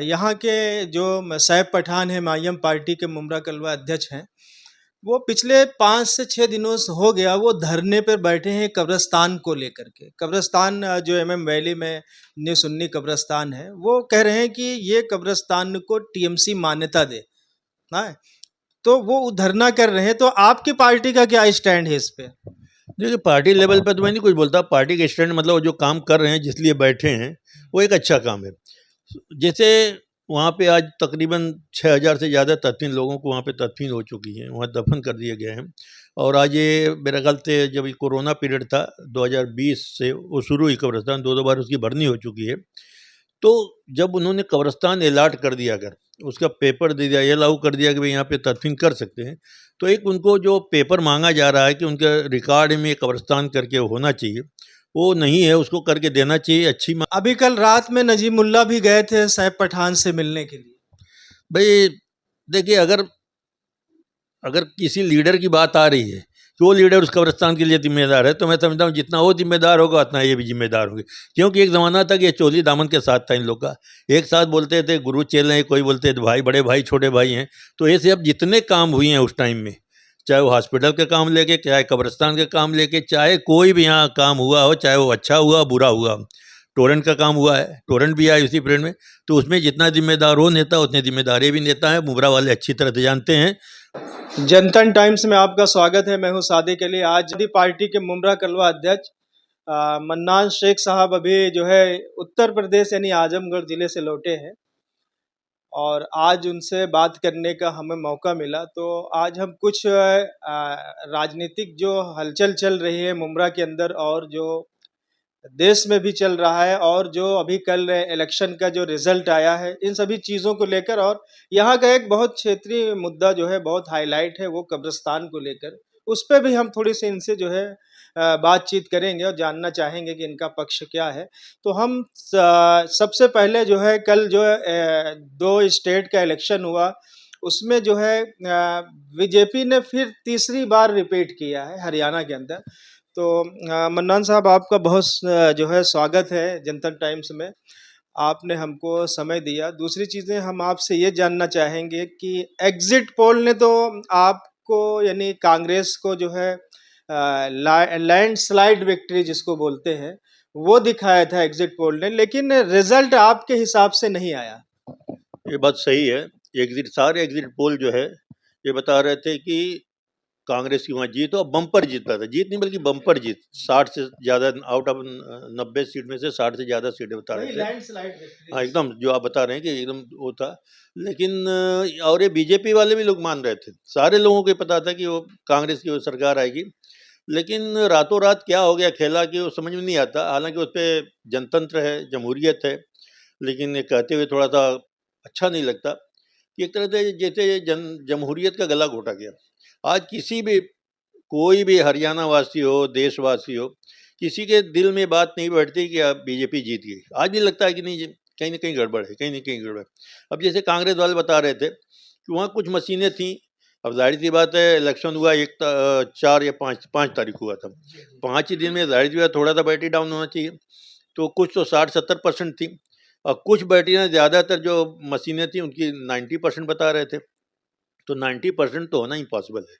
यहाँ के जो सैफ पठान है, मायम पार्टी के मुमरा कलवा अध्यक्ष हैं, वो पिछले 5 से 6 दिनों से हो गया वो धरने पर बैठे हैं कब्रिस्तान को लेकर के। कब्रिस्तान जो एमएम वैली में न्यू सुन्नी कब्रिस्तान है, वो कह रहे हैं कि ये कब्रिस्तान को टीएमसी मान्यता दे। हाँ, तो वो धरना कर रहे हैं। तो आपकी पार्टी का क्या स्टैंड है इस पे? देखिए, पार्टी लेवल पर तो मैं नहीं कुछ बोलता। पार्टी के स्टैंड मतलब वो जो काम कर रहे हैं, जिसलिए बैठे हैं, वो एक अच्छा काम है। जैसे वहाँ पे आज तकरीबन 6,000 से ज़्यादा तदफीन लोगों को वहाँ पे तदफीन हो चुकी है, वहाँ दफन कर दिए गए हैं। और आज ये मेरे ख्याल से जब ये कोरोना पीरियड था 2020 से वो शुरू हुई कब्रिस्तान, 2 बार उसकी भरनी हो चुकी है। तो जब उन्होंने कब्रिस्तान अलाट कर दिया, अगर उसका पेपर दे दिया, ये लागू कर दिया कि भाई यहाँ पे तदफीन कर सकते हैं, तो एक उनको जो पेपर मांगा जा रहा है कि उनके रिकॉर्ड में कब्रिस्तान करके होना चाहिए, वो नहीं है, उसको करके देना चाहिए। अच्छी अभी कल रात में नजीमुल्ला भी गए थे सैफ पठान से मिलने के लिए। भाई देखिए, अगर अगर किसी लीडर की बात आ रही है कि वो लीडर उस कब्रिस्तान के लिए जिम्मेदार है, तो मैं समझता हूँ जितना वो जिम्मेदार होगा उतना ये भी जिम्मेदार होंगे। क्योंकि एक ज़माना था कि ये चोली दामन के साथ था इन लोग का। एक साथ बोलते थे गुरु चेले हैं, कोई बोलते थे भाई, बड़े भाई छोटे भाई हैं। तो ऐसे अब जितने काम हुए हैं उस टाइम में, चाहे वो हॉस्पिटल के काम लेके, चाहे कब्रिस्तान के काम लेके, चाहे कोई भी यहाँ काम हुआ हो, चाहे वो अच्छा हुआ बुरा हुआ, टोरेंट का काम हुआ है, टोरेंट भी आया इसी पीरियड में, तो उसमें जितना जिम्मेदार हो नेता, उतने जिम्मेदार भी नेता है। मुबरा वाले अच्छी तरह से जानते हैं। जनतन टाइम्स में आपका स्वागत है। मैं हूं सादिक अली। आज पार्टी के मुमरा कलवा अध्यक्ष मन्नान शेख साहब अभी जो है उत्तर प्रदेश यानी आजमगढ़ जिले से लौटे हैं और आज उनसे बात करने का हमें मौका मिला। तो आज हम कुछ राजनीतिक जो हलचल चल रही है मुमरा के अंदर और जो देश में भी चल रहा है और जो अभी कल इलेक्शन का जो रिजल्ट आया है, इन सभी चीज़ों को लेकर और यहाँ का एक बहुत क्षेत्रीय मुद्दा जो है बहुत हाईलाइट है, वो कब्रिस्तान को लेकर, उस पे भी हम थोड़ी सी इनसे जो है बातचीत करेंगे और जानना चाहेंगे कि इनका पक्ष क्या है। तो हम सबसे पहले जो है कल जो है 2 स्टेट का इलेक्शन हुआ, उसमें जो है बीजेपी ने फिर तीसरी बार रिपीट किया है हरियाणा के अंदर। तो मन्नान साहब, आपका बहुत जो है स्वागत है जनता टाइम्स में। आपने हमको समय दिया। दूसरी चीज़ें हम आपसे ये जानना चाहेंगे कि एग्जिट पोल ने तो आपको यानी कांग्रेस को जो है लैंडस्लाइड विक्ट्री जिसको बोलते हैं, वो दिखाया था एग्जिट पोल ने, लेकिन रिजल्ट आपके हिसाब से नहीं आया। ये बात सही है। सारे एग्जिट पोल जो है ये बता रहे थे कि कांग्रेस की वहाँ जीत हो, बम्पर जीतता था। जीत नहीं बल्कि बम्पर जीत, 60 से ज़्यादा, आउट ऑफ 90 सीट में से 60 से ज़्यादा सीटें बता रहे थे। Landslide victory. हाँ, एकदम जो आप बता रहे हैं कि एकदम वो था। लेकिन और ये बीजेपी वाले भी लोग मान रहे थे, सारे लोगों को पता था कि वो कांग्रेस की वो सरकार आएगी। लेकिन रातों रात क्या हो गया खेला कि वो समझ में नहीं आता। हालांकि उस पर जनतंत्र है, जमहूरियत है, लेकिन ये कहते हुए थोड़ा सा अच्छा नहीं लगता कि एक तरह से जैसे जमहूरियत का गला घोटा गया। आज किसी भी, कोई भी हरियाणा वासी हो, देशवासी हो, किसी के दिल में बात नहीं बैठती कि अब बीजेपी जीत गई। आज भी लगता है कि नहीं, कहीं ना कहीं गड़बड़ है, कहीं ना कहीं गड़बड़ है। अब जैसे कांग्रेस वाले बता रहे थे कि वहाँ कुछ मशीनें थीं। अब जाहिर सी बात है, इलेक्शन हुआ 4 या 5 तारीख हुआ था। 5 ही दिन में जाहिर सी बात थोड़ा सा बैटरी डाउन होना चाहिए। तो कुछ तो 60-70% थी और कुछ बैटरियाँ, ज़्यादातर जो मशीनें थी उनकी 90% बता रहे थे। तो 90% तो होना इम्पॉसिबल है।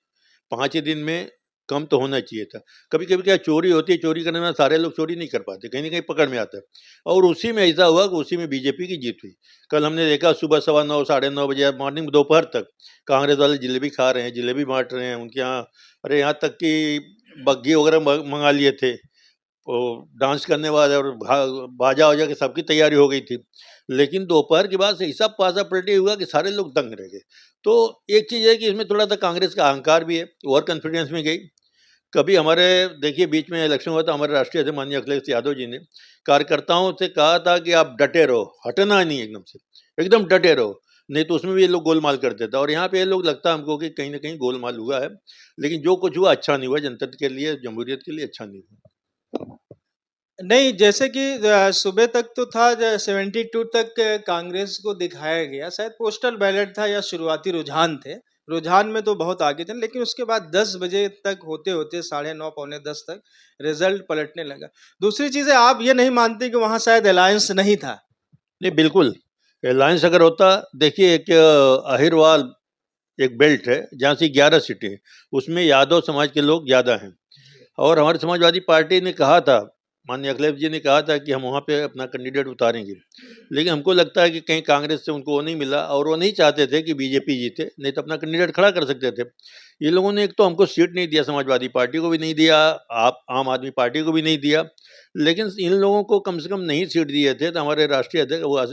5 ही दिन में कम तो होना चाहिए था। कभी कभी क्या चोरी होती है, चोरी करने में सारे लोग चोरी नहीं कर पाते, कहीं ना कहीं पकड़ में आता है। और उसी में ऐसा हुआ कि उसी में बीजेपी की जीत हुई। कल हमने देखा सुबह 9:15 9:30 बजे मॉर्निंग दोपहर तक कांग्रेस वाले जलेबी खा रहे हैं, जलेबी बांट रहे हैं उनके यहाँ। अरे यहाँ तक कि बग्घी वगैरह मंगा लिए थे, वो डांस करने वाले और बाजा वाजा की सबकी तैयारी हो गई थी। लेकिन दोपहर के बाद से ऐसा पासा पलटी हुआ कि सारे लोग दंग रह गए। तो एक चीज़ है कि इसमें थोड़ा सा कांग्रेस का अहंकार भी है, ओवर कॉन्फिडेंस में गई। कभी हमारे देखिए बीच में इलेक्शन हुआ था, हमारे राष्ट्रीय अध्यक्ष माननीय अखिलेश यादव जी ने कार्यकर्ताओं से कहा था कि आप डटे रहो, हटना नहीं, एकदम से एकदम डटे रहो, नहीं तो उसमें भी ये लोग गोलमाल करते थे। और यहाँ पे ये लोग लगता है हमको कि कहीं ना कहीं गोलमाल हुआ है। लेकिन जो कुछ हुआ अच्छा नहीं हुआ, जनता के लिए, जमहूरियत के लिए अच्छा नहीं हुआ। नहीं, जैसे कि सुबह तक तो था 72 तक कांग्रेस को दिखाया गया, शायद पोस्टल बैलेट था या शुरुआती रुझान थे। रुझान में तो बहुत आगे थे, लेकिन उसके बाद 10 बजे तक होते होते 9:30 पौने 10 तक रिजल्ट पलटने लगा। दूसरी चीज़ है, आप ये नहीं मानते कि वहाँ शायद अलायंस नहीं था? नहीं, बिल्कुल अलायंस अगर होता, देखिए एक अहिरवाल एक बेल्ट है जहाँ से 11 सीटें हैं, उसमें यादव समाज के लोग ज़्यादा हैं। और हमारी समाजवादी पार्टी ने कहा था, माननीय अखिलेश जी ने कहा था कि हम वहाँ पे अपना कैंडिडेट उतारेंगे, लेकिन हमको लगता है कि कहीं कांग्रेस से उनको वो नहीं मिला और वो नहीं चाहते थे कि बीजेपी जीते, नहीं तो अपना कैंडिडेट खड़ा कर सकते थे। ये लोगों ने एक तो हमको सीट नहीं दिया, समाजवादी पार्टी को भी नहीं दिया, आप आम आदमी पार्टी को भी नहीं दिया, लेकिन इन लोगों को कम से कम नहीं सीट दिए थे तो हमारे राष्ट्रीय अध्यक्ष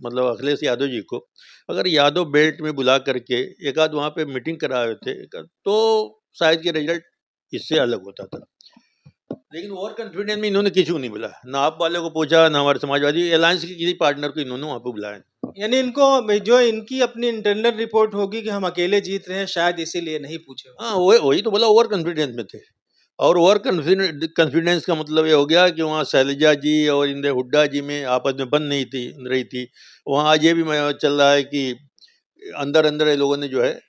मतलब अखिलेश यादव जी को अगर यादव बेल्ट में बुला करके एक आध वहाँ पे मीटिंग कराए थे तो शायद ये रिजल्ट इससे अलग होता था। लेकिन ओवर कॉन्फिडेंस में इन्होंने किसी को नहीं बुलाया, ना आप वाले को पूछा, ना हमारे समाजवादी अलायंस के किसी पार्टनर को इन्होंने वहाँ पे बुलाया। यानी इनको जो इनकी अपनी इंटरनल रिपोर्ट होगी कि हम अकेले जीत रहे हैं, शायद इसीलिए नहीं पूछे हो। हाँ, वही तो बोला, ओवर कॉन्फिडेंस में थे। और ओवर कॉन्फिडेंस का मतलब ये हो गया कि वहाँ शैलजा जी और इंद्र हुड्डा जी में आपस में बन नहीं थी रही थी। वहाँ आज ये भी चल रहा है कि अंदर अंदर ये लोगों ने जो है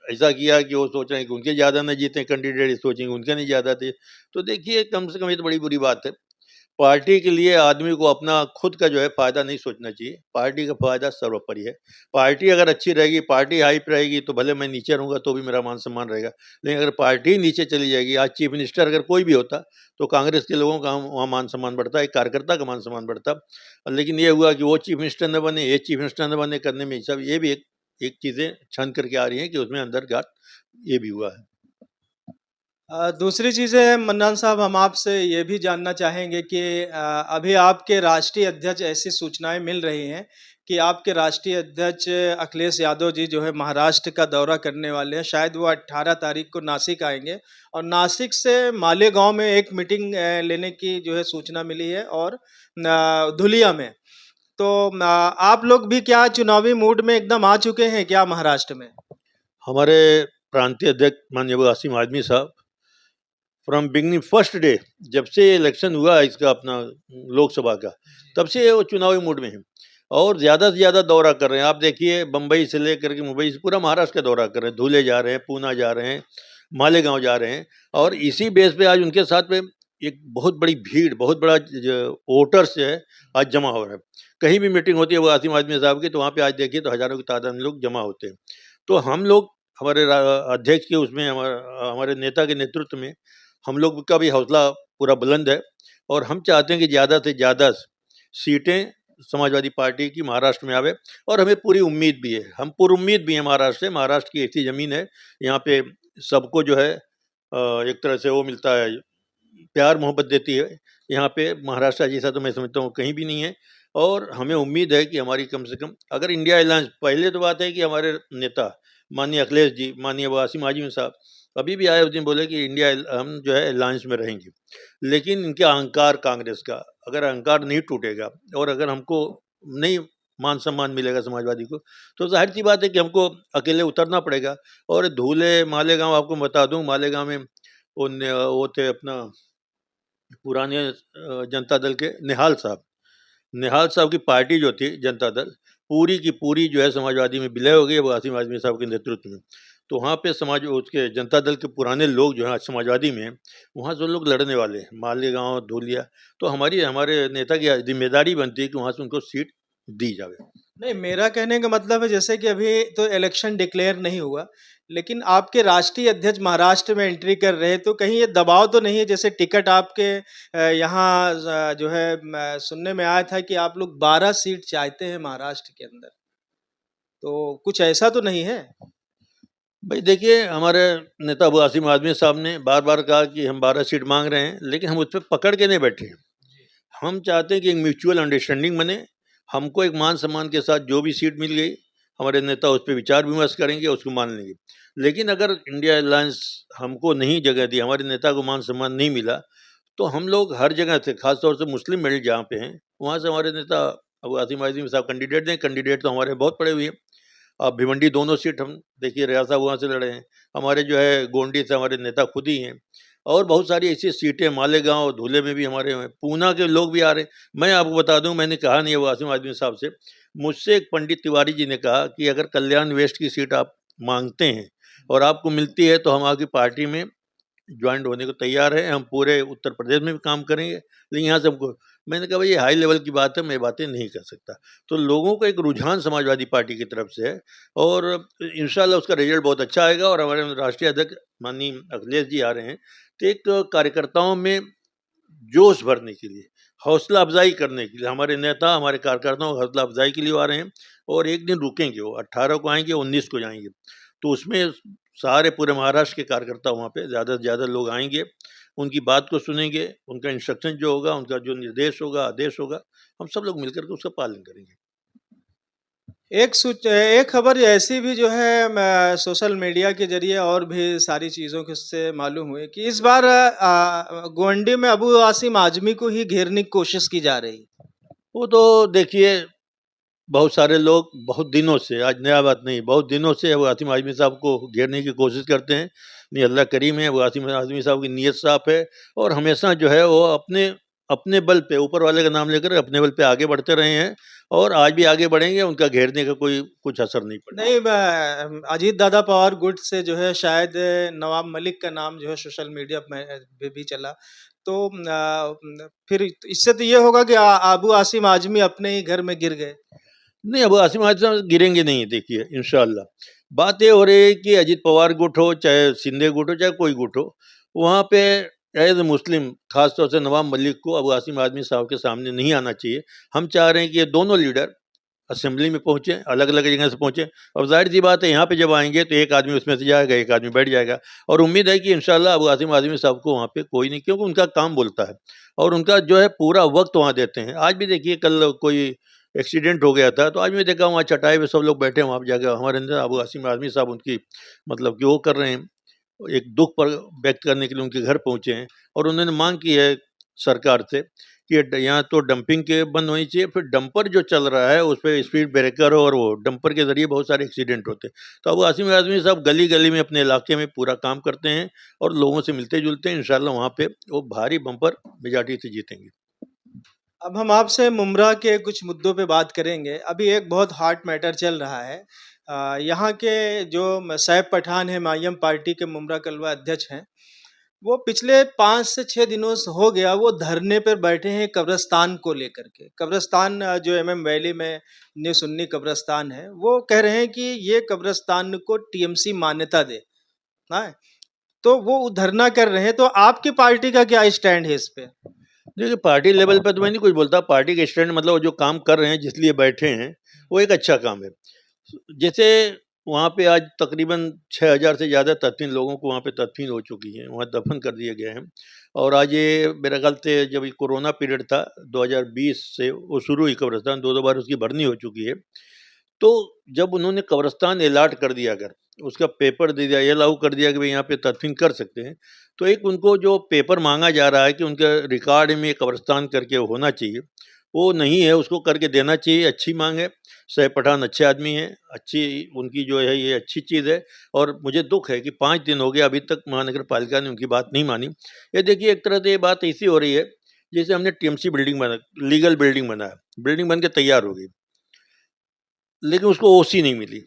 ऐसा किया कि वो सोच रहे हैं कि उनके ज़्यादा न जीते कैंडिडेट, सोचेंगे उनके नहीं ज़्यादा थे। तो देखिए कम से कम ये तो बड़ी बुरी बात है। पार्टी के लिए आदमी को अपना खुद का जो है फ़ायदा नहीं सोचना चाहिए, पार्टी का फ़ायदा सर्वोपरि है। पार्टी अगर अच्छी रहेगी, पार्टी हाइप रहेगी तो भले मैं नीचे रहूँगा तो भी मेरा मान-सम्मान रहेगा। लेकिन अगर पार्टी नीचे चली जाएगी, आज चीफ मिनिस्टर अगर कोई भी होता, तो कांग्रेस के लोगों का वहाँ मान-सम्मान बढ़ता, एक कार्यकर्ता का मान-सम्मान बढ़ता। लेकिन ये हुआ कि वो चीफ मिनिस्टर न बने, ये चीफ मिनिस्टर न बने, करने में सब ये भी एक एक चीज़ें छन करके आ रही हैं कि उसमें अंदर गाँठ ये भी हुआ है। दूसरी चीज़ें मन्नान साहब, हम आपसे ये भी जानना चाहेंगे कि अभी आपके राष्ट्रीय अध्यक्ष, ऐसी सूचनाएं मिल रही हैं कि आपके राष्ट्रीय अध्यक्ष अखिलेश यादव जी जो है महाराष्ट्र का दौरा करने वाले हैं। शायद वो 18 तारीख को नासिक आएंगे और नासिक से मालेगांव में एक मीटिंग लेने की जो है सूचना मिली है, और धुलिया में। तो आप लोग भी क्या चुनावी मूड में एकदम आ चुके हैं क्या महाराष्ट्र में? हमारे प्रांतीय अध्यक्ष माननीय वसीम आज़मी साहब फ्रॉम बिगनिंग फर्स्ट डे, जब से इलेक्शन हुआ है इसका अपना लोकसभा का, तब से वो चुनावी मूड में हैं और ज़्यादा से ज़्यादा दौरा कर रहे हैं। आप देखिए बम्बई से लेकर के मुंबई से पूरा महाराष्ट्र का दौरा कर रहे हैं, धुले जा रहे हैं, पूना जा रहे हैं, मालेगांव जा रहे हैं। और इसी बेस पे आज उनके साथ में एक बहुत बड़ी भीड़, बहुत बड़ा वोटर्स जो है आज जमा हो रहा है। कहीं भी मीटिंग होती है वो आसिम आजमी साहब की, तो वहाँ पे आज देखिए तो हज़ारों की तादाद में लोग जमा होते हैं। तो हम लोग हमारे अध्यक्ष के उसमें हमारे नेता के नेतृत्व में हम लोग का भी हौसला पूरा बुलंद है और हम चाहते हैं कि ज़्यादा से ज़्यादा सीटें समाजवादी पार्टी की महाराष्ट्र में आवे। और हमें पूरी उम्मीद भी है, हम पूरी उम्मीद भी है महाराष्ट्र से। महाराष्ट्र की ऐसी ज़मीन है, यहाँ पे सबको जो है एक तरह से वो मिलता है, प्यार मोहब्बत देती है। यहाँ पे महाराष्ट्र जैसा तो मैं समझता हूँ कहीं भी नहीं है। और हमें उम्मीद है कि हमारी कम से कम अगर इंडिया अलायंस, पहले तो बात है कि हमारे नेता माननीय अखिलेश जी, माननीय वासिम आज़मी साहब अभी भी आए उस दिन बोले कि इंडिया हम जो है अलायंस में रहेंगे। लेकिन इनके अहंकार कांग्रेस का, अगर अहंकार नहीं टूटेगा और अगर हमको नहीं मान सम्मान मिलेगा समाजवादी को, तो ज़ाहिर सी बात है कि हमको अकेले उतरना पड़ेगा। और धूले मालेगांव आपको बता दूं, मालेगांव में वो थे अपना पुराने जनता दल के निहाल साहब की पार्टी जो थी जनता दल, पूरी की पूरी जो है समाजवादी में विलय हो गई है वसीम आज़मी साहब के नेतृत्व में। तो वहाँ पे समाज उसके जनता दल के पुराने लोग जो हैं आज समाजवादी में हैं, वहाँ से लोग लड़ने वाले हैं, मालेगांव, धूलिया। तो हमारे नेता की जिम्मेदारी बनती है कि वहाँ से उनको सीट दी जावे। नहीं, मेरा कहने का मतलब है जैसे कि अभी तो इलेक्शन डिक्लेयर नहीं हुआ, लेकिन आपके राष्ट्रीय अध्यक्ष महाराष्ट्र में एंट्री कर रहे हैं, तो कहीं ये दबाव तो नहीं है? जैसे टिकट आपके यहाँ जो है सुनने में आया था कि आप लोग 12 सीट चाहते हैं महाराष्ट्र के अंदर, तो कुछ ऐसा तो नहीं है? भाई देखिए, हमारे नेता अबू आसिम आज़मी साहब ने बार बार कहा कि हम 12 सीट मांग रहे हैं, लेकिन हम उस पर पकड़ के नहीं बैठे हैं। हम चाहते हैं कि एक म्यूचुअल अंडरस्टैंडिंग बने, हमको एक मान सम्मान के साथ जो भी सीट मिल गई, हमारे नेता उस पर विचार विमर्श करेंगे, उसको मान लेंगे। लेकिन अगर इंडिया अलायंस हमको नहीं जगह दी, हमारे नेता को मान सम्मान नहीं मिला, तो हम लोग हर जगह से, खासतौर से मुस्लिम बेल्ट जहाँ पे हैं, वहाँ से हमारे नेता अबू आसिम आज़मी साहब कैंडिडेट हैं। कैंडिडेट तो हमारे बहुत पड़े हुए हैं। अब भिवंडी दोनों सीट हम देखिए रियासत वहाँ से लड़े हैं, हमारे जो है गोंडी से हमारे नेता खुद ही हैं। और बहुत सारी ऐसी सीटें मालेगांव धुले में भी हमारे हैं, पूना के लोग भी आ रहे हैं। मैं आपको बता दूं, मैंने कहा नहीं है वासिम आज़मी साहब से, मुझसे एक पंडित तिवारी जी ने कहा कि अगर कल्याण वेस्ट की सीट आप मांगते हैं और आपको मिलती है तो हम आपकी पार्टी में ज्वाइन होने को तैयार हैं, हम पूरे उत्तर प्रदेश में भी काम करेंगे। लेकिन यहाँ से हमको मैंने कहा भाई ये हाई लेवल की बात है, मैं बातें नहीं कर सकता। तो लोगों का एक रुझान समाजवादी पार्टी की तरफ से है और इंशाल्लाह उसका रिजल्ट बहुत अच्छा आएगा। और हमारे राष्ट्रीय अध्यक्ष माननीय अखिलेश जी आ रहे हैं, तो एक कार्यकर्ताओं में जोश भरने के लिए, हौसला अफजाई करने के लिए, हमारे नेता हमारे कार्यकर्ताओं को हौसला अफजाई के लिए आ रहे हैं। और एक दिन रुकेंगे, वो 18 को आएंगे, 19 को जाएंगे। तो उसमें सारे पूरे महाराष्ट्र के कार्यकर्ता वहाँ पे ज़्यादा से ज़्यादा लोग आएंगे, उनकी बात को सुनेंगे, उनका इंस्ट्रक्शन जो होगा, उनका जो निर्देश होगा, आदेश होगा, हम सब लोग मिलकर के उसका पालन करेंगे। एक खबर ऐसी भी जो है सोशल मीडिया के जरिए और भी सारी चीज़ों के से मालूम हुई कि इस बार गोंडी में अबू आसिम आजमी को ही घेरने की कोशिश की जा रही। वो तो देखिए, बहुत सारे लोग बहुत दिनों से, आज नया बात नहीं, बहुत दिनों से वो आसिम आजमी साहब को घेरने की कोशिश करते हैं। नहीं, अल्लाह करीम है, वो आसिम आजमी साहब की नीयत साफ है और हमेशा जो है वो अपने अपने बल पे, ऊपर वाले का नाम लेकर अपने बल पे आगे बढ़ते रहे हैं और आज भी आगे बढ़ेंगे। उनका घेरने का कोई कुछ असर नहीं पड़ेगा। नहीं, अजीत दादा पवार गुट से जो है शायद नवाब मलिक का नाम जो है सोशल मीडिया में भी चला। तो फिर इससे तो ये होगा कि अबू आसिम आजमी अपने ही घर में गिर गए। नहीं, अब आसिम आजमी साहब गिरेंगे नहीं, देखिए इंशाल्लाह। बात ये हो रही है कि अजीत पवार गुट हो, चाहे शिंदे गुट हो, चाहे कोई गुट हो, वहाँ पे एज ए मुस्लिम खासतौर से नवाब मलिक को अब आसिम आजमी साहब के सामने नहीं आना चाहिए। हम चाह रहे हैं कि ये दोनों लीडर असेंबली में पहुँचे, अलग अलग जगह से पहुँचे। अब जाहिर सी बात है, यहाँ पे जब आएंगे तो एक आदमी उसमें से जाएगा, एक आदमी बैठ जाएगा और उम्मीद है कि इंशाल्लाह अब आसिम आजमी साहब को वहाँ पे कोई नहीं, क्योंकि उनका काम बोलता है और उनका जो है पूरा वक्त वहाँ देते हैं। आज भी देखिए, कल कोई एक्सीडेंट हो गया था तो आज मैं देखा वहाँ चटाई पे सब लोग बैठे हैं, वहाँ पे जाकर हमारे अंदर अबू आसिम आजमी साहब उनकी मतलब कि वो कर रहे हैं, एक दुख पर व्यक्त करने के लिए उनके घर पहुँचे हैं और उन्होंने मांग की है सरकार से कि यहाँ तो डंपिंग के बंद होनी चाहिए, फिर डंपर जो चल रहा है उस पर स्पीड ब्रेकर और वो डंपर के जरिए बहुत सारे एक्सीडेंट होते हैं। तो अब आसिम आजमी साहब गली गली में अपने इलाके में पूरा काम करते हैं और लोगों से मिलते जुलते हैं। इंशाल्लाह वहाँ पे वो भारी बम्पर मेजॉरिटी से जीतेंगे। अब हम आपसे मुमरा के कुछ मुद्दों पे बात करेंगे। अभी एक बहुत हॉट मैटर चल रहा है। यहाँ के जो सैफ पठान है, मायम पार्टी के मुमरा कलवा अध्यक्ष हैं, वो पिछले 5 से 6 दिनों से हो गया वो धरने पर बैठे हैं कब्रिस्तान को लेकर के। कब्रिस्तान जो एमएम वैली में न्यू सुन्नी कब्रिस्तान है, वो कह रहे हैं कि ये कब्रिस्तान को टीएमसी मान्यता दे। हाँ, तो वो धरना कर रहे हैं। तो आपकी पार्टी का क्या स्टैंड है इस पे? देखिए, पार्टी लेवल पे तो मैं नहीं कुछ बोलता। पार्टी के स्टैंड मतलब वो जो काम कर रहे हैं, जिस लिए बैठे हैं, वो एक अच्छा काम है। जैसे वहाँ पे आज तकरीबन 6000 से ज़्यादा तदफीन लोगों को वहाँ पे तदफीन हो चुकी है, वहाँ दफन कर दिए गए हैं। और आज ये मेरे ख्याल से जब ये कोरोना पीरियड था 2020 से वो शुरू हुई कब्रिस्तान, 2-2 बार उसकी भरनी हो चुकी है। तो जब उन्होंने कब्रिस्तान अलॉट कर दिया, अगर उसका पेपर दे दिया, ये लागू कर दिया कि भाई यहाँ पे तदफीन कर सकते हैं, तो एक उनको जो पेपर मांगा जा रहा है कि उनके रिकॉर्ड में कब्रिस्तान करके होना चाहिए, वो नहीं है, उसको करके देना चाहिए। अच्छी मांग है। सैफ पठान अच्छे आदमी हैं, अच्छी उनकी जो है ये अच्छी चीज़ है। और मुझे दुख है कि 5 दिन हो गए अभी तक महानगर पालिका ने उनकी बात नहीं मानी। ये देखिए, एक तरह से ये बात ऐसी हो रही है जैसे हमने टीएमसी बिल्डिंग बना, लीगल बिल्डिंग बनाया, बिल्डिंग बन के तैयार हो गई, लेकिन उसको ओसी नहीं मिली।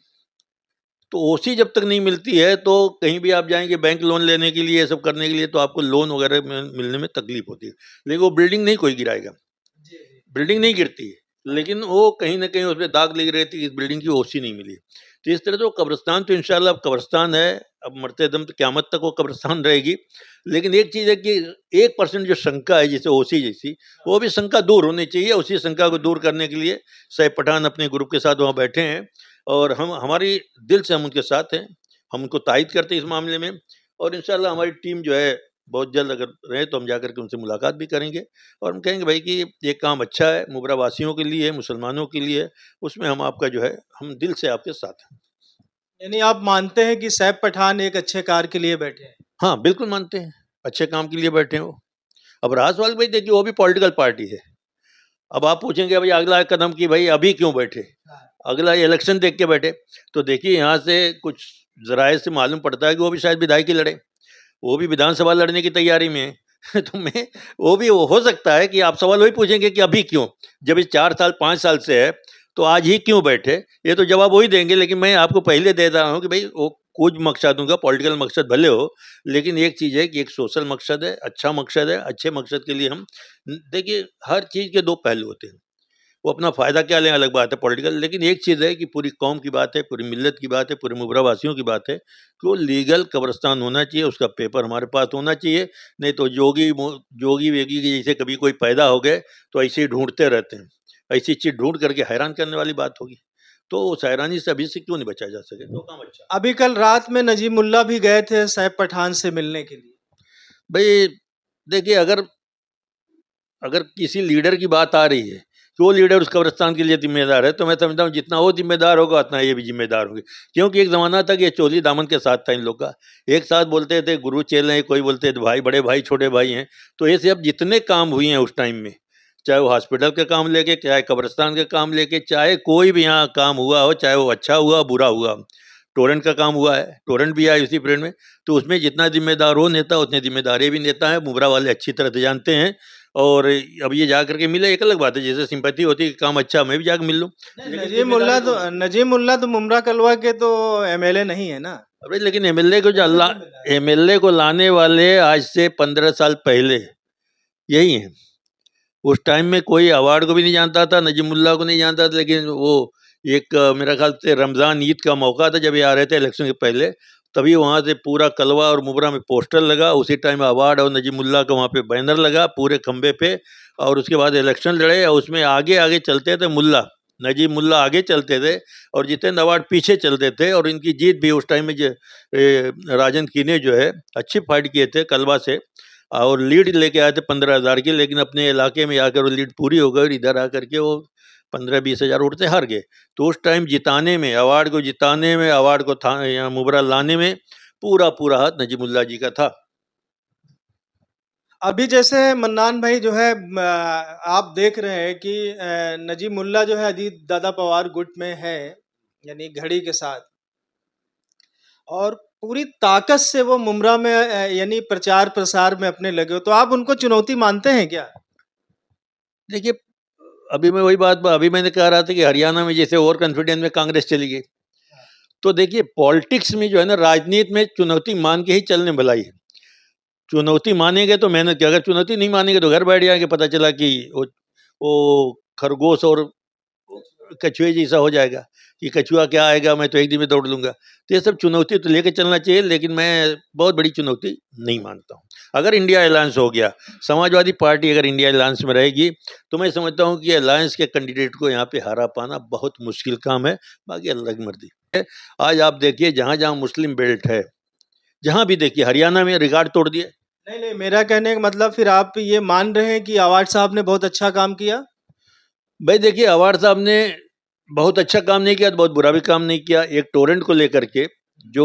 तो ओसी जब तक नहीं मिलती है तो कहीं भी आप जाएंगे बैंक लोन लेने के लिए, ये सब करने के लिए, तो आपको लोन वगैरह मिलने में तकलीफ होती है। लेकिन वो बिल्डिंग नहीं कोई गिराएगा, बिल्डिंग नहीं गिरती है, लेकिन वो कहीं ना कहीं उसमें दाग लगी रहती है, इस बिल्डिंग की ओसी नहीं मिली। तो इस तरह से वो कब्रिस्तान तो इंशाल्लाह अब कब्रिस्तान है, अब मरते दम तो क़यामत तक वो कब्रिस्तान रहेगी। लेकिन एक चीज़ है कि 1% जो शंका है, जैसे ओसी जैसी, वो भी शंका दूर होनी चाहिए। उसी शंका को दूर करने के लिए सैफ पठान अपने ग्रुप के साथ वहाँ बैठे हैं और हम हमारी दिल से हम उनके साथ हैं, हम उनको तायद करते हैं इस मामले में। और इंशाल्लाह हमारी टीम जो है बहुत जल्द अगर रहे तो हम जाकर के उनसे मुलाकात भी करेंगे और हम कहेंगे भाई कि ये काम अच्छा है, मुबरा वासियों के लिए, मुसलमानों के लिए, उसमें हम आपका जो है, हम दिल से आपके साथ हैं। यानी आप मानते हैं कि सैफ पठान एक अच्छे कार्य के लिए बैठे हैं? हाँ, बिल्कुल मानते हैं, अच्छे काम के लिए बैठे हैं वो। अब रहा सवाल भाई, देखिए वो भी पॉलिटिकल पार्टी है। अब आप पूछेंगे भाई अगला कदम कि भाई अभी क्यों बैठे, अगला इलेक्शन देख के बैठे। तो देखिए, यहाँ से कुछ ज़राए से मालूम पड़ता है कि वो भी शायद विधायकी लड़े, वो भी विधानसभा लड़ने की तैयारी में है। तो मैं, वो भी हो सकता है कि आप सवाल वही पूछेंगे कि अभी क्यों, जब ये 4 साल 5 साल से है तो आज ही क्यों बैठे, ये तो जवाब वही देंगे। लेकिन मैं आपको पहले दे रहा हूँ कि भाई वो कुछ मकसदों का पॉलिटिकल मकसद भले हो, लेकिन एक चीज़ है कि एक सोशल मकसद है, अच्छा मकसद है, अच्छे मकसद के लिए हम देखिए हर चीज़ के 2 पहलू होते हैं। वो अपना फ़ायदा क्या लें अलग बात है पॉलिटिकल, लेकिन एक चीज़ है कि पूरी कौम की बात है, पूरी मिल्लत की बात है, पूरे मुबरा वासियों की बात है कि वो लीगल कब्रिस्तान होना चाहिए, उसका पेपर हमारे पास होना चाहिए। नहीं तो जोगी वेगी के जैसे कभी कोई पैदा हो गए तो ऐसे ही ढूँढते रहते हैं। ऐसी चीज़ ढूँढ करके हैरान करने वाली बात होगी। तो उस हैरानी से अभी से क्यों नहीं बचा जा सके? तो काम अच्छा। अभी कल रात में नजीमुल्ला भी गए थे सैफ पठान से मिलने के लिए। भई देखिए अगर अगर किसी लीडर की बात आ रही है कि वो लीडर उस कब्रिस्तान के लिए जिम्मेदार है, तो मैं समझता हूँ जितना वो जिम्मेदार होगा उतना ये भी जिम्मेदार होंगे। क्योंकि एक ज़माना था कि ये चौधरी दामन के साथ था इन लोग का। एक साथ बोलते थे गुरु चेले हैं, कोई बोलते थे भाई बड़े भाई छोटे भाई हैं। तो ऐसे अब जितने काम हुए हैं उस टाइम में, चाहे वो हॉस्पिटल के काम लेके, चाहे कब्रिस्तान के काम लेके, चाहे कोई भी यहाँ काम हुआ हो, चाहे वो अच्छा हुआ बुरा हुआ। टोरेंट का काम हुआ है, टोरेंट भी आया इसी पीरियड में, तो उसमें जितना जिम्मेदार हो नेता उतने जिम्मेदार भी नेता है। मुबरा वाले अच्छी तरह से जानते हैं। और अब ये जा करके मिले एक अलग बात है, जैसे सिंपैथी होती है कि काम अच्छा मैं भी जाकर मिल लूँ। लेकिन नजीमुल्ला तो मुमरा कलवा के तो एमएलए नहीं है ना। अरे लेकिन एमएलए को लाने वाले आज से 15 साल पहले यही हैं। उस टाइम में कोई अवार्ड को भी नहीं जानता था, नजीमुल्ला को नहीं जानता था, लेकिन वो एक मेरा ख्याल से रमज़ान ईद का मौका था जब ये आ रहे थे इलेक्शन के पहले, तभी वहाँ से पूरा कलवा और मुबरा में पोस्टर लगा। उसी टाइम अवार्ड और नजीमुल्ला का वहाँ पे बैनर लगा पूरे खंबे पे। और उसके बाद इलेक्शन लड़े और उसमें आगे आगे चलते थे मुल्ला, नजीब मुल्ला आगे चलते थे और जितेंद्र अवार्ड पीछे चलते थे। और इनकी जीत भी उस टाइम में राजन कीने जो है अच्छी फाइट किए थे कलवा से और लीड लेके आए थे 15,000 की, लेकिन अपने इलाके में आकर वो लीड पूरी हो गई और इधर आकर के वो 15-20 हज़ार वोट से हार गए। तो उस टाइम जिताने में, अवार्ड को जिताने में, अवार्ड को था यहाँ मुबरा लाने में पूरा हाथ नजीमुल्ला जी का था। अभी जैसे मन्नान भाई जो है आप देख रहे हैं कि नजीमुल्ला जो है अजीत दादा पवार गुट में है, यानी घड़ी के साथ, और पूरी ताकत से वो मुमरा में यानी प्रचार प्रसार में अपने लगे हो, तो आप उनको चुनौती मानते हैं क्या? देखिए अभी मैंने कह रहा था कि हरियाणा में जैसे ओवर कॉन्फिडेंस में कांग्रेस चली गई। तो देखिए पॉलिटिक्स में जो है ना, राजनीति में चुनौती मान के ही चलने भलाई है। चुनौती मानेंगे तो मेहनत की, अगर चुनौती नहीं मानेंगे तो घर बैठ जाएंगे, पता चला कि वो खरगोश और कछुए जैसा हो जाएगा कि कछुआ क्या आएगा मैं तो एक दिन में दौड़ लूंगा। तो ये सब चुनौती तो लेके चलना चाहिए, लेकिन मैं बहुत बड़ी चुनौती नहीं मानता हूँ। अगर इंडिया अलायंस हो गया, समाजवादी पार्टी अगर इंडिया अलायंस में रहेगी, तो मैं समझता हूँ कि अलायंस के कैंडिडेट को यहाँ पे हरा पाना बहुत मुश्किल काम है। बाकी अलग मर्जी है। आज आप देखिए जहाँ जहाँ मुस्लिम बेल्ट है, जहाँ भी देखिए, हरियाणा में रिकॉर्ड तोड़ दिए। नहीं नहीं, मेरा कहने का मतलब फिर आप ये मान रहे हैं कि अवार्ड साहब ने बहुत अच्छा काम किया? भाई देखिए अवार्ड साहब ने बहुत अच्छा काम नहीं किया तो बहुत बुरा भी काम नहीं किया। एक टोरेंट को लेकर के जो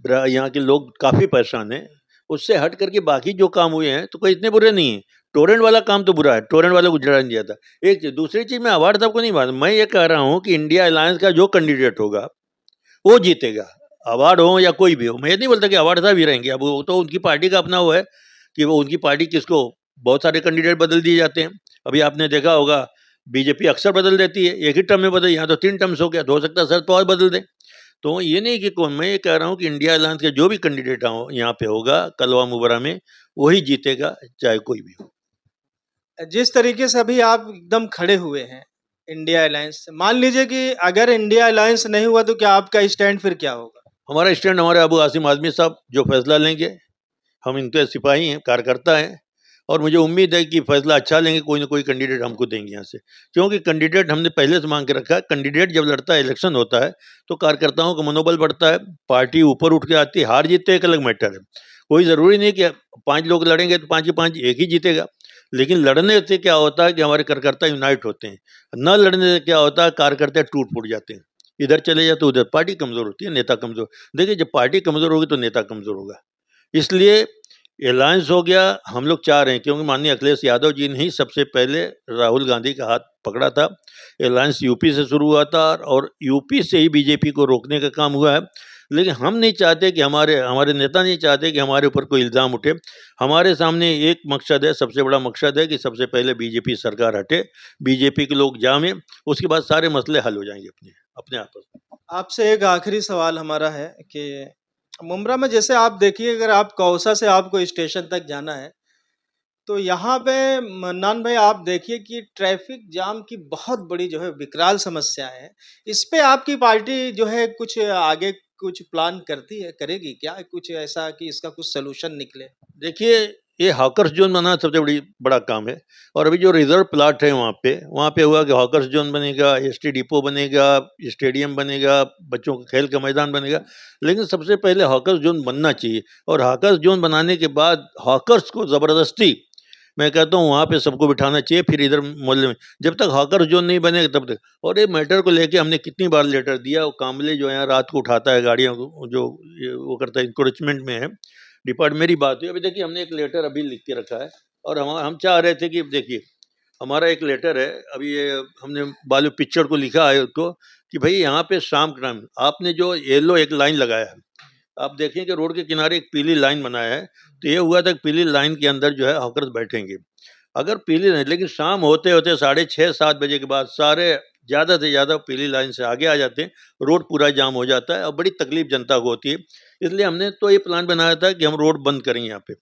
यहाँ के लोग काफ़ी परेशान हैं, उससे हट करके बाकी जो काम हुए हैं तो कोई इतने बुरे नहीं हैं। टोरेंट वाला काम तो बुरा है, टोरेंट वाला को जड़ा नहीं दिया था। एक चीज़, दूसरी चीज़, मैं अवार्ड साहब को नहीं मानता। मैं ये कह रहा हूँ कि इंडिया अलायंस का जो कैंडिडेट होगा वो जीतेगा, अवार्ड हो या कोई भी हो। मैं ये नहीं बोलता कि अवार्ड साहब ही रहेंगे, अब वो तो उनकी पार्टी का अपना वो है कि वो उनकी पार्टी किसको, बहुत सारे कैंडिडेट बदल दिए जाते हैं। अभी आपने देखा होगा बीजेपी अक्सर बदल देती है, एक ही टर्म में बदल, यहाँ तो 3 टर्म्स हो गया, तो हो सकता है शरद पवार बदल दें। तो ये नहीं कि कौन, मैं ये कह रहा हूँ कि इंडिया अलायंस के जो भी कैंडिडेट हो यहाँ पे होगा कलवा मुबरा में, वही जीतेगा चाहे कोई भी हो। जिस तरीके से अभी आप एकदम खड़े हुए हैं इंडिया अलायंस से, मान लीजिए कि अगर इंडिया अलायंस नहीं हुआ तो क्या आपका स्टैंड फिर क्या होगा? हमारा स्टैंड हमारे अबू आसिम आजमी साहब जो फैसला लेंगे, हम इनके सिपाही हैं, कार्यकर्ता हैं, और मुझे उम्मीद है कि फैसला अच्छा लेंगे, कोई ना कोई कैंडिडेट हमको देंगे यहाँ से। क्योंकि कैंडिडेट हमने पहले से मांग के रखा है। कैंडिडेट जब लड़ता है, इलेक्शन होता है, तो कार्यकर्ताओं का मनोबल बढ़ता है, पार्टी ऊपर उठ के आती है। हार जीत तो एक अलग मैटर है, कोई ज़रूरी नहीं कि 5 लोग लड़ेंगे तो 5 के 5 एक ही जीतेगा। लेकिन लड़ने से क्या होता है कि हमारे कार्यकर्ता यूनाइट होते हैं, न लड़ने से क्या होता है कार्यकर्ता टूट फूट जाते हैं, इधर चले जाते उधर। पार्टी कमज़ोर होती है, नेता कमज़ोर। देखिए जब पार्टी कमज़ोर होगी तो नेता कमज़ोर होगा। इसलिए अलायंस हो गया, हम लोग चाह रहे हैं, क्योंकि माननीय अखिलेश यादव जी ने ही सबसे पहले राहुल गांधी का हाथ पकड़ा था। अलायंस यूपी से शुरू हुआ था और यूपी से ही बीजेपी को रोकने का काम हुआ है। लेकिन हम नहीं चाहते कि हमारे नेता नहीं चाहते कि हमारे ऊपर कोई इल्ज़ाम उठे। हमारे सामने एक मकसद है, सबसे बड़ा मकसद है कि सबसे पहले बीजेपी सरकार हटे, बीजेपी के लोग जामें, उसके बाद सारे मसले हल हो जाएंगे अपने अपने आपस में। आपसे एक आखिरी सवाल हमारा है कि मुमरा में जैसे आप देखिए, अगर आप कौसा से आपको स्टेशन तक जाना है, तो यहाँ पे मन्नान भाई आप देखिए कि ट्रैफिक जाम की बहुत बड़ी जो है विकराल समस्या है। इस पे आपकी पार्टी जो है कुछ आगे कुछ प्लान करती है, करेगी क्या? कुछ ऐसा कि इसका कुछ सॉल्यूशन निकले? देखिए, ये हॉकर्स जोन बनाना सबसे बड़ा काम है। और अभी जो रिजर्व प्लाट है वहाँ पे हुआ कि हॉकर्स जोन बनेगा, एसटी डिपो बनेगा, स्टेडियम बनेगा, बच्चों का खेल का मैदान बनेगा। लेकिन सबसे पहले हॉकर्स जोन बनना चाहिए, और हॉकर्स जोन बनाने के बाद हॉकर्स को ज़बरदस्ती, मैं कहता हूँ, वहाँ पे सबको बिठाना चाहिए। फिर इधर मोहल्ले में, जब तक हॉकर्स जोन नहीं बनेगा तब तक। और ये मैटर को लेके हमने कितनी बार लेटर दिया। वो कामले जो है रात को उठाता है गाड़ियों को, जो वो करता है, इंक्रोचमेंट में है डिपार्टमेंट। मेरी बात हुई अभी, देखिए हमने एक लेटर अभी लिख के रखा है, और हम चाह रहे थे कि देखिए हमारा एक लेटर है अभी, ये हमने बालू पिक्चर को लिखा है उसको, कि भाई यहाँ पे शाम के टाइम आपने जो येलो एक लाइन लगाया है, आप देखें कि रोड के किनारे एक पीली लाइन बनाया है। तो ये हुआ था कि पीली लाइन के अंदर जो है हॉकर्स बैठेंगे। अगर पीली नहीं, लेकिन शाम होते होते 6:30-7 बजे के बाद सारे ज़्यादा से ज़्यादा पीली लाइन से आगे आ जाते हैं, रोड पूरा जाम हो जाता है और बड़ी तकलीफ जनता को होती है। इसलिए हमने तो ये प्लान बनाया था कि हम रोड बंद करेंगे यहाँ पे।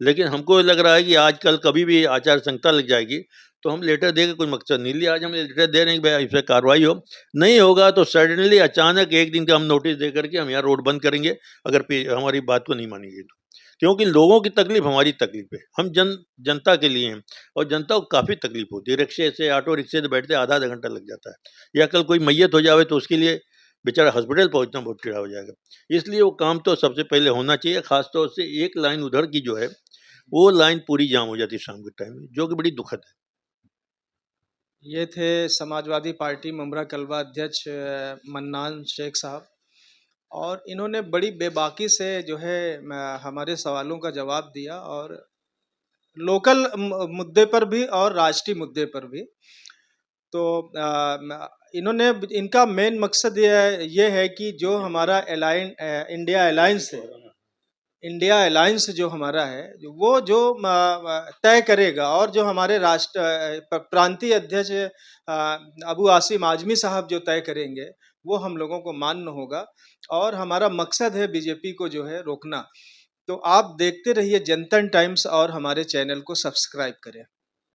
लेकिन हमको लग रहा है कि आजकल कभी भी आचार संहिता लग जाएगी, तो हम लेटर देके कोई मकसद नहीं लिया। आज हम लेटर दे रहे हैं कि भाई इस पे कार्रवाई हो। नहीं होगा तो सडनली अचानक एक दिन का हम नोटिस दे करके हम यहाँ रोड बंद करेंगे, अगर हमारी बात को नहीं मानेंगे तो। क्योंकि लोगों की तकलीफ हमारी तकलीफ है, हम जनता के लिए हैं, और जनता को काफ़ी तकलीफ होती है। रिक्शे से, ऑटो रिक्शे से बैठते आधा आधा घंटा लग जाता है, या कल कोई मैयत हो जावे तो उसके लिए बेचारा हॉस्पिटल पहुंचना बहुत टेढ़ा हो जाएगा। इसलिए वो काम तो सबसे पहले होना चाहिए। खासतौर से एक लाइन उधर की जो है, वो लाइन पूरी जाम हो जाती है शाम के टाइम में, जो कि बड़ी दुखद है। ये थे समाजवादी पार्टी मुमरा कलवा अध्यक्ष मन्नान शेख साहब, और इन्होंने बड़ी बेबाकी से जो है हमारे सवालों का जवाब दिया, और लोकल मुद्दे पर भी और राष्ट्रीय मुद्दे पर भी। तो इन्होंने, इनका मेन मकसद ये है कि जो हमारा इंडिया अलायंस है, इंडिया अलायंस जो हमारा है, वो जो तय करेगा, और जो हमारे राष्ट्र प्रांतीय अध्यक्ष अबू आसिम आजमी साहब जो तय करेंगे, वो हम लोगों को मान्य होगा। और हमारा मकसद है बीजेपी को जो है रोकना। तो आप देखते रहिए जनतन टाइम्स, और हमारे चैनल को सब्सक्राइब करें।